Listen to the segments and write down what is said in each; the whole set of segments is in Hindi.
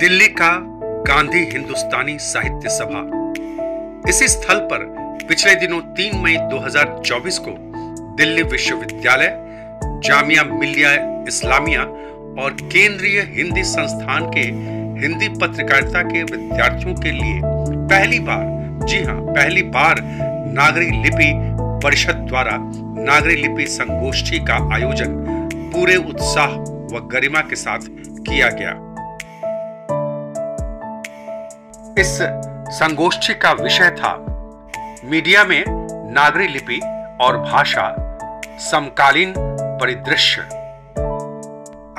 दिल्ली का गांधी हिंदुस्तानी साहित्य सभा। इसी स्थल पर पिछले दिनों 3 मई 2024 को दिल्ली विश्वविद्यालय, जामिया मिलिया इस्लामिया और केंद्रीय हिंदी संस्थान के हिंदी पत्रकारिता के विद्यार्थियों के लिए पहली बार, जी हां, पहली बार नागरी लिपि परिषद द्वारा नागरी लिपि संगोष्ठी का आयोजन पूरे उत्साह व गरिमा के साथ किया गया। इस संगोष्ठी का विषय था मीडिया में नागरी लिपि और भाषा, समकालीन परिदृश्य।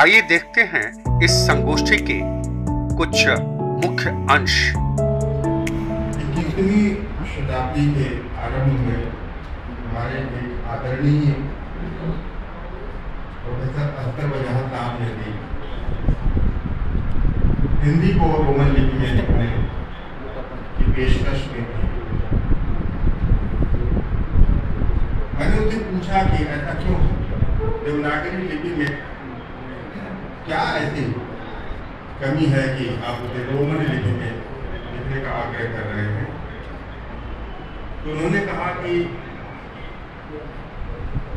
आइए देखते हैं इस संगोष्ठी के कुछ मुख्य अंश। 21वीं शताब्दी के आरंभ में हमारे एक आदरणीय प्रोफेसर अस्कर वजाह साहब ने भी हिंदी को रोमन लिपि में लिखने की पेशकश में थी। मैंने उनसे पूछा कि ऐसा क्यों है, देवनागरी लिपि में क्या ऐसी कमी है कि आप उसे रोमन लिपि में लिखने का आग्रह कर रहे हैं। तो उन्होंने कहा कि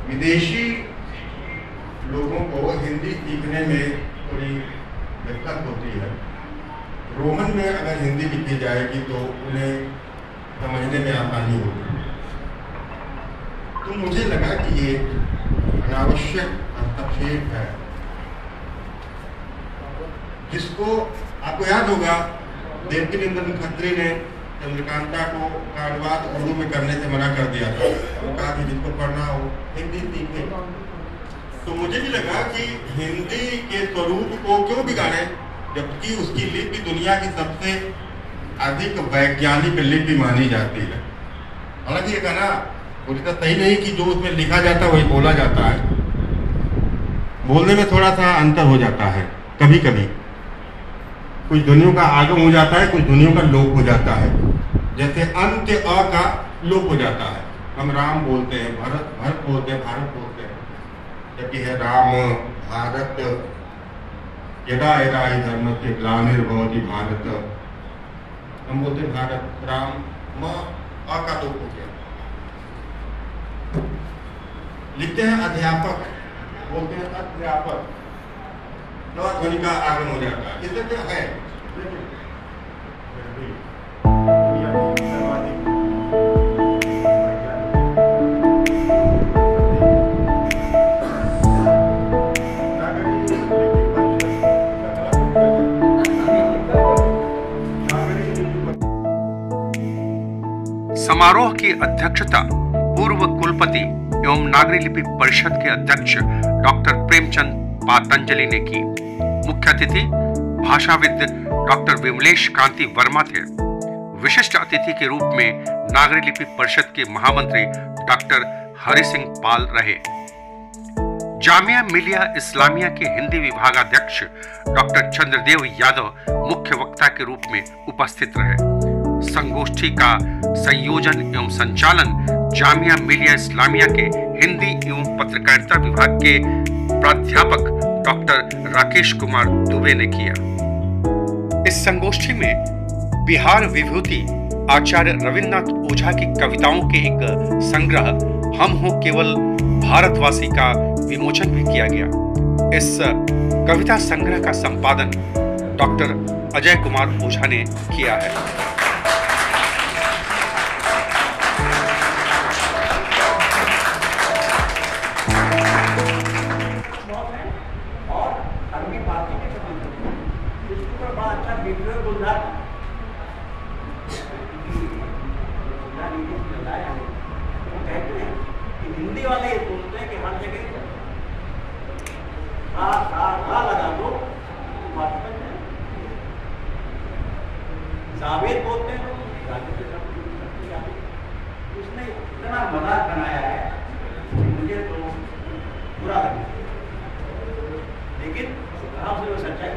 विदेशी लोगों को हिंदी सीखने में थोड़ी दिक्कत होती है। रोमन में अगर हिंदी लिखी जाएगी तो उन्हें समझने में आसानी होगी। तो मुझे लगा कि ये अनावश्यक हस्तक्षेप है, जिसको आपको याद होगा देवकीनंदन खत्री ने चंद्रकांता को का अनुवाद उर्दू में करने से मना कर दिया था। वो कहा कि जिसको पढ़ना हो हिंदी सीखे। तो मुझे भी लगा कि हिंदी के स्वरूप को क्यों बिगाड़े, जबकि उसकी लिपि दुनिया की सबसे अधिक वैज्ञानिक लिपि मानी जाती है। हालांकि ये कहना पूरी तरह सही नहीं कि जो उसमें लिखा जाता है वही बोला जाता है। बोलने में थोड़ा सा अंतर हो जाता है। कभी कभी कुछ ध्वनियों का आगम हो जाता है, कुछ ध्वनियों का लोप हो जाता है। जैसे अंत्य अ का लोप हो जाता है। हम राम बोलते हैं, भरत बोलते हैं, भारत बोलते हैं, जबकि है राम भारत। यदा यदा हि धर्मस्य ग्लानिर्भवति भारत, हम बोलते हैं भारत। राम म अ का लोप हो गया। लिखते हैं अध्यापक, बोलते हैं अध्यापक, ध्वनि का आगम हो जाता है। इससे क्या है, समारोह की अध्यक्षता पूर्व कुलपति एवं नागरी लिपि परिषद के अध्यक्ष डॉक्टर प्रेमचंद पातंजलि ने की। मुख्य अतिथि भाषाविद डॉक्टर विमलेश कांति वर्मा थे। विशिष्ट अतिथि के रूप में नागरी लिपि परिषद के महामंत्री डॉक्टर हरि सिंह पाल रहे। जामिया मिलिया इस्लामिया के हिंदी विभागाध्यक्ष डॉक्टर चंद्रदेव यादव मुख्य वक्ता के रूप में उपस्थित रहे। संगोष्ठी का संयोजन एवं संचालन जामिया मिलिया इस्लामिया के हिंदी एवं पत्रकारिता विभाग के प्राध्यापक डॉक्टर राकेश कुमार दुबे ने किया। इस संगोष्ठी में बिहार विभूति आचार्य रविन्द्रनाथ ओझा की कविताओं के एक संग्रह हम हो केवल भारतवासी का विमोचन भी किया गया। इस कविता संग्रह का संपादन डॉक्टर अजय कुमार ओझा ने किया है। हिंदी वाले ये बोलते हैं कि हर जगह लगा दो, जावेद बोलते हैं उसने इतना मजाक बनाया है मुझे तो बुरा लगा, लेकिन कहाँ से वो सच्चाई।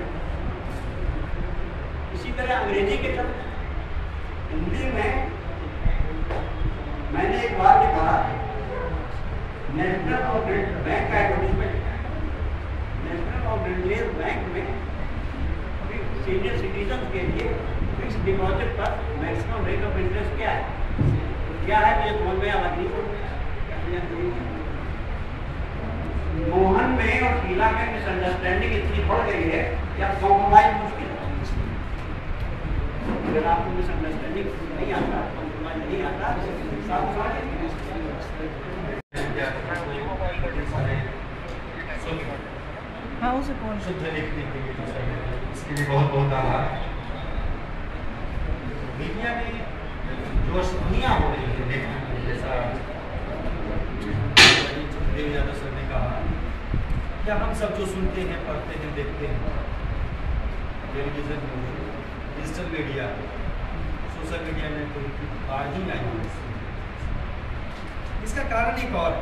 इसी तरह अंग्रेजी के शब्द हिंदी में मैंने एक बार कहा, नेशनल और बैंक का एडवर्टीजमेंट, नेशनल और रिजर्व बैंक में सीनियर सिटीजन के लिए फिक्स डिपॉजिट पर मैक्सिमम रेट ऑफ इंटरेस्ट क्या है? क्या है मुझे समझ में आया नहीं। मोहन में और शीला में मिसअंडरस्टैंडिंग इतनी बढ़ गई है कि आप कॉम्प्रोमाइज मुश्किल है। अगर आपको मिसअंडरस्टैंडिंग नहीं आता, कॉम्प्रोमाइज नहीं आता, हाँ उसे कौन शुद्ध लिखने के लिए इसके लिए बहुत बहुत आभार। मीडिया में जो अशुद्धियाँ हो रही है देखने को, जैसा यादव सर ने कहा, या हम सब जो सुनते हैं, पढ़ते हैं, देखते हैं टेलीविजन में, डिजिटल मीडिया, सोशल मीडिया में, कोई बात ही नहीं है। इसका कारण एक और,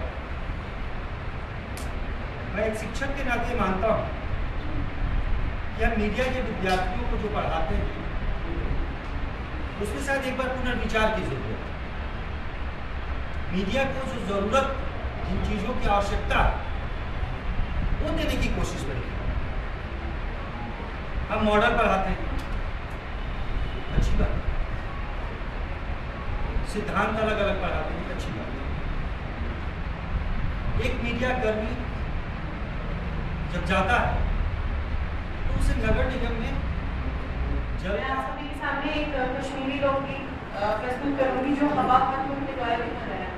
मैं एक शिक्षक के नाते मानता हूँ कि हम मीडिया के विद्यार्थियों को जो पढ़ाते हैं उसमें शायद एक बार पुनर्विचार की जरूरत है। मीडिया को जो जरूरत, जिन चीजों की आवश्यकता वो देने की कोशिश करें। हम मॉडल पढ़ाते हैं, अच्छी बात, सिद्धांत अलग अलग पढ़ाते हैं, अच्छी बात। एक मीडिया कर्मी जब जाता है तो उसे नगर निगम में मैं आप सभी के सामने एक कश्मीरी लोकगीत प्रस्तुत करूंगी जो हवा खातून के द्वारा लिखा गया है।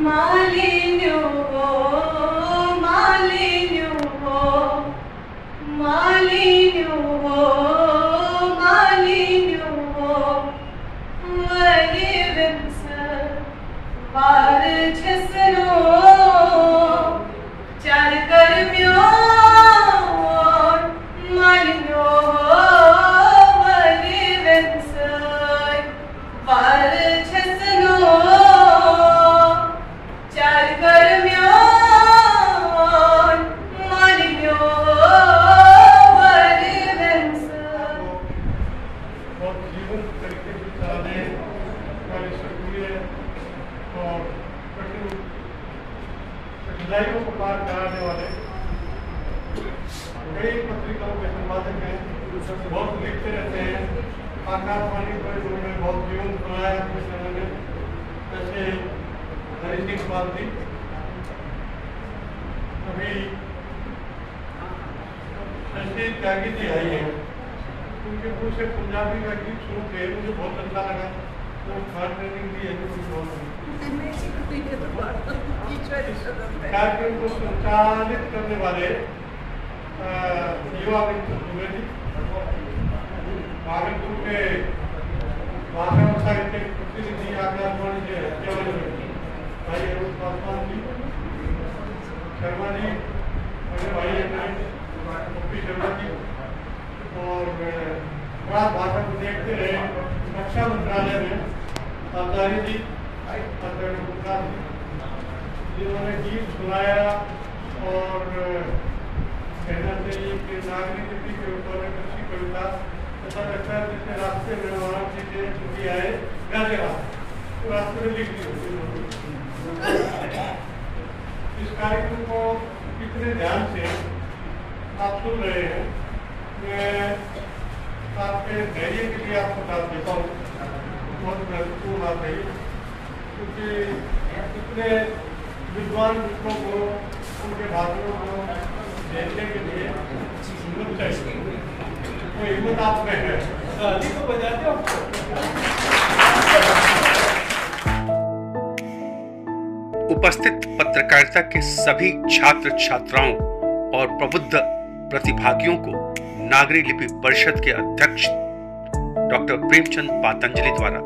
मालिन्यो हो, मालिन्यो हो, मालिन्यो हो, मालिन्यो हो, वही विंस वार छसनो चार कर्म्यो मालिन्यो हो, वही विंस वार छसनो चार कर्म्यो मालिन्यो हो, वही विंस। बहुत जीवन तरीके से चलाने वाले सक्रिय और कठिनाइयों को पार कराने वाले कई पत्रिकाओं के संपादक हैं, बहुत लिखते रहते हैं। आकाशवाणी पर उन्होंने बहुत जीवन बनाया अपने समय में, जैसे हरि सिंह बाल्दी। अभी ऐसे त्यागी जी आई है, उनके मुँह से पंजाबी का गीत सुन के मुझे बहुत अच्छा लगा। वो खान ट्रेनिंग दी है, मुझे बहुत कार्यक्रम को संचालित करने वाले युवा मित्र द्विवेदी, भागलपुर के भाषा और साहित्य के प्रतिनिधि आकाशवाणी के भाई अरुण पासवान जी, शर्मा जी, मेरे भाई ओपी शर्मा जी, और भाषा को देखते रहे रक्षा मंत्रालय में आचार्य जी, जिन्होंने गीत सुनाया और कहना चाहिए कि नागरिक नीति के ऊपर एक अच्छी कविता, ऐसा लगता है जिसने रास्ते में वहाँ चीजें छुट्टी आए गाने तो रास्ते में लिख दी। इस कार्यक्रम को कितने ध्यान से आप सुन रहे हैं, मैं आपके धैर्य के लिए आपको बता देता हूँ। बहुत महत्वपूर्ण बात है, क्योंकि इतने विद्वान मित्रों को, उनके भाषणों को देखने के लिए हिम्मत चाहिए। वो हिम्मत आप में है, ताली तो बजाते हो। उपस्थित पत्रकारिता के सभी छात्र छात्राओं और प्रबुद्ध प्रतिभागियों को नागरी लिपि परिषद के अध्यक्ष डॉक्टर प्रेमचंद पातंजलि द्वारा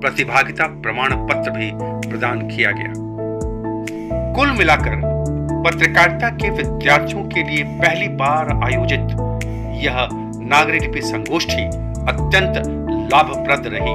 प्रतिभागिता प्रमाण पत्र भी प्रदान किया गया। कुल मिलाकर पत्रकारिता के विद्यार्थियों के लिए पहली बार आयोजित यह नागरी लिपि संगोष्ठी अत्यंत लाभप्रद रही।